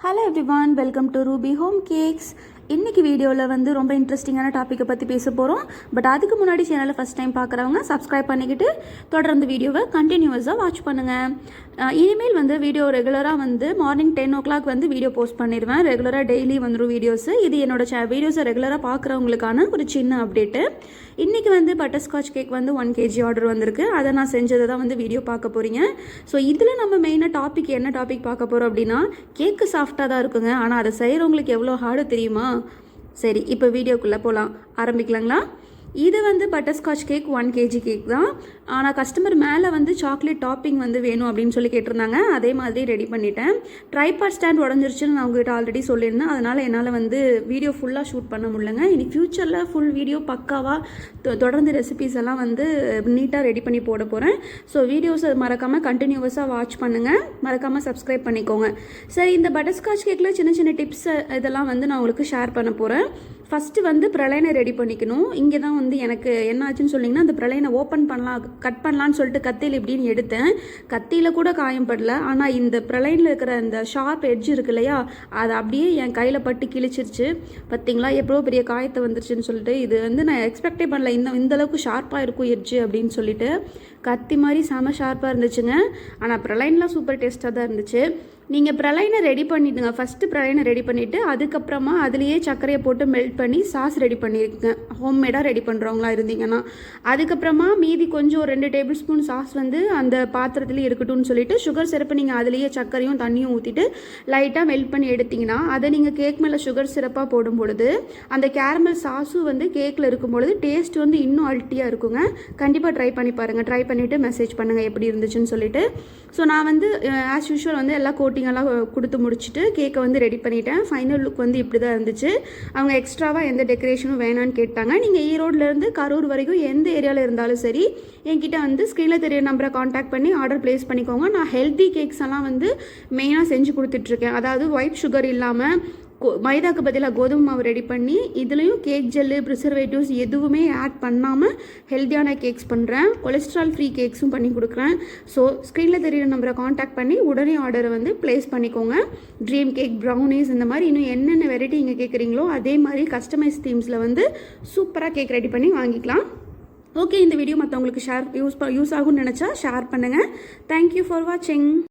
Hello everyone, welcome to Ruby home cakes. இன்றைக்கி வீடியோவில் வந்து ரொம்ப இன்ட்ரெஸ்டிங்கான டாப்பிக்கை பற்றி பேச போகிறோம். பட் அதுக்கு முன்னாடி சேனலை ஃபஸ்ட் டைம் பார்க்குறவங்க சப்ஸ்கிரைப் பண்ணிக்கிட்டு தொடர்ந்து வீடியோவை கண்டினியூஸாக வாட்ச் பண்ணுங்கள். இனிமேல் வந்து வீடியோ ரெகுலராக வந்து மார்னிங் 10 o'clock வந்து வீடியோ போஸ்ட் பண்ணிடுவேன். ரெகுலராக டெய்லி வந்துடும் வீடியோஸு. இது என்னோடய வீடியோஸை ரெகுலராக பார்க்குறவங்களுக்கான ஒரு சின்ன அப்டேட்டு. இன்றைக்கி வந்து பட்டர்ஸ்காட்ச் கேக் வந்து 1 kg ஆர்டர் வந்திருக்கு. அதை நான் செஞ்சதை தான் வந்து வீடியோ பார்க்க போகிறீங்க. ஸோ இதில் நம்ம மெயினாக என்ன டாபிக் பார்க்க போகிறோம் அப்படின்னா, கேக்கு சாஃப்டாக தான் இருக்குங்க, ஆனால் அதை செய்கிறவங்களுக்கு எவ்வளோ ஹார்டு தெரியுமா? சரி, இப்போ வீடியோக்குள்ளே போகலாம். ஆரம்பிக்கலாங்களா? இது வந்து பட்டர்ஸ்காட்ச் கேக் 1 kg கேக் தான். ஆனால் கஸ்டமர் மேலே வந்து சாக்லேட் டாப்பிங் வந்து வேணும் அப்படின்னு சொல்லி கேட்டிருந்தாங்க. அதே மாதிரி ரெடி பண்ணிட்டேன். ட்ரைபாட் ஸ்டாண்ட் உடஞ்சிருச்சுன்னு நான் உங்கள்கிட்ட ஆல்ரெடி சொல்லியிருந்தேன். அதனால் என்னால் வந்து வீடியோ ஃபுல்லாக ஷூட் பண்ண முடியலங்க. இனி ஃப்யூச்சரில் ஃபுல் வீடியோ பக்காவாக தொடர்ந்து ரெசிபீஸ் எல்லாம் வந்து நீட்டாக ரெடி பண்ணி போட போகிறேன். ஸோ வீடியோஸை மறக்காமல் கண்டினியூவஸாக வாட்ச் பண்ணுங்கள். மறக்காமல் சப்ஸ்கிரைப் பண்ணிக்கோங்க. சரி, இந்த பட்டர்ஸ்காட்ச் கேக்கில் சின்ன சின்ன டிப்ஸ் இதெல்லாம் வந்து நான் உங்களுக்கு ஷேர் பண்ண போகிறேன். ஃபஸ்ட்டு வந்து பிரலைனை ரெடி பண்ணிக்கணும். இங்கே தான் வந்து எனக்கு என்ன ஆச்சுன்னு சொன்னிங்கன்னா, அந்த பிரலைனை ஓப்பன் பண்ணலாம், கட் பண்ணலான்னு சொல்லிட்டு கத்தியில் இப்படின்னு எடுத்தேன். கத்தியில் கூட காயம் படல. ஆனால் இந்த பிரலைனில் இருக்கிற அந்த ஷார்ப் எட்ஜ் இருக்கு இல்லையா, அது அப்படியே என் கையில் பட்டு கிழிச்சிருச்சு. பார்த்தீங்களா எவ்வளோ பெரிய காயத்தை வந்துருச்சுன்னு சொல்லிட்டு. இது வந்து நான் எக்ஸ்பெக்டே பண்ணல, இந்த அளவுக்கு ஷார்ப்பாக இருக்கும் எட்ஜு அப்படின்னு சொல்லிட்டு. கத்தி மாதிரி செம ஷார்ப்பாக இருந்துச்சுங்க. ஆனால் பிரலைன்லாம் சூப்பர் டேஸ்ட்டாக தான் இருந்துச்சு. நீங்கள் பிரலைனை ரெடி பண்ணிவிடுங்க. ஃபஸ்ட்டு பிரலைனை ரெடி பண்ணிவிட்டு அதுக்கப்புறமா அதுலேயே சர்க்கரையை போட்டு மெல்ட் பண்ணி சாஸ் ரெடி பண்ணியிருக்கேங்க, ஹோம்மேடாக ரெடி பண்ணுறவங்களா இருந்தீங்கன்னா. அதுக்கப்புறமா மீதி கொஞ்சம் 2 டேபிள் ஸ்பூன் சாஸ் வந்து அந்த பாத்திரத்துலேயே இருக்கட்டும்னு சொல்லிட்டு சுகர் சிரப்பை நீங்கள் அதுலேயே சர்க்கரையும் தண்ணியும் ஊற்றிட்டு லைட்டாக மெல்ட் பண்ணி எடுத்திங்கன்னா, அதை நீங்கள் கேக் மேலே சுகர் சிரப்பாக போடும் பொழுது அந்த கேரமல் சாஸும் வந்து கேக்கில் இருக்கும் பொழுது டேஸ்ட் வந்து இன்னும் அல்ட்டியாக இருக்குங்க. கண்டிப்பாக ட்ரை பண்ணி பாருங்கள். ட்ரை பண்ணிவிட்டு மெசேஜ் பண்ணுங்கள் எப்படி இருந்துச்சுன்னு சொல்லிட்டு. ஸோ நான் வந்து ஆஸ் யூஷுவல் வந்து எல்லா கோட்டிங்கெல்லாம் கொடுத்து முடிச்சுட்டு கேக்கை வந்து ரெடி பண்ணிட்டேன். ஃபைனல் லுக் வந்து இப்படி தான் இருந்துச்சு. அவங்க எக்ஸ்ட்ராவாக எந்த டெக்கரேஷனும் வேணான்னு கேட்டாங்க. நீங்கள் ஈரோட்லேருந்து கரூர் வரைக்கும் எந்த ஏரியாவில் இருந்தாலும் சரி, என்கிட்ட வந்து ஸ்க்ரீனில் தெரிய நம்பரை காண்டாக்ட் பண்ணி ஆர்டர் ப்ளேஸ் பண்ணிக்கோங்க. நான் ஹெல்த்தி கேக்ஸ் எல்லாம் வந்து மெயினாக செஞ்சு கொடுத்துட்ருக்கேன். அதாவது ஒயிட் சுகர் இல்லாமல் மைதாக்கு பதிலாக கோதுமை மாவு ரெடி பண்ணி இதுலேயும் கேக் ஜெல்லு, ப்ரிசர்வேட்டிவ்ஸ் எதுவுமே ஆட் பண்ணாமல் ஹெல்த்தியான கேக்ஸ் பண்ணுறேன். கொலஸ்ட்ரால் ஃப்ரீ கேக்ஸும் பண்ணி கொடுக்குறேன். ஸோ ஸ்க்ரீனில் தெரியிற நம்பரை காண்டாக்ட் பண்ணி உடனே ஆர்டரை வந்து ப்ளேஸ் பண்ணிக்கோங்க. ட்ரீம் கேக், ப்ரௌனிஸ், இந்த மாதிரி இன்னும் என்னென்ன வெரைட்டி நீங்கள் கேட்குறீங்களோ அதே மாதிரி கஸ்டமைஸ் தீம்ஸில் வந்து சூப்பராக கேக் ரெடி பண்ணி வாங்கிக்கலாம். ஓகே, இந்த வீடியோ மற்றவங்களுக்கு யூஸ் ஆகும்னு நினச்சா ஷேர் பண்ணுங்கள். தேங்க்யூ ஃபார் வாட்சிங்.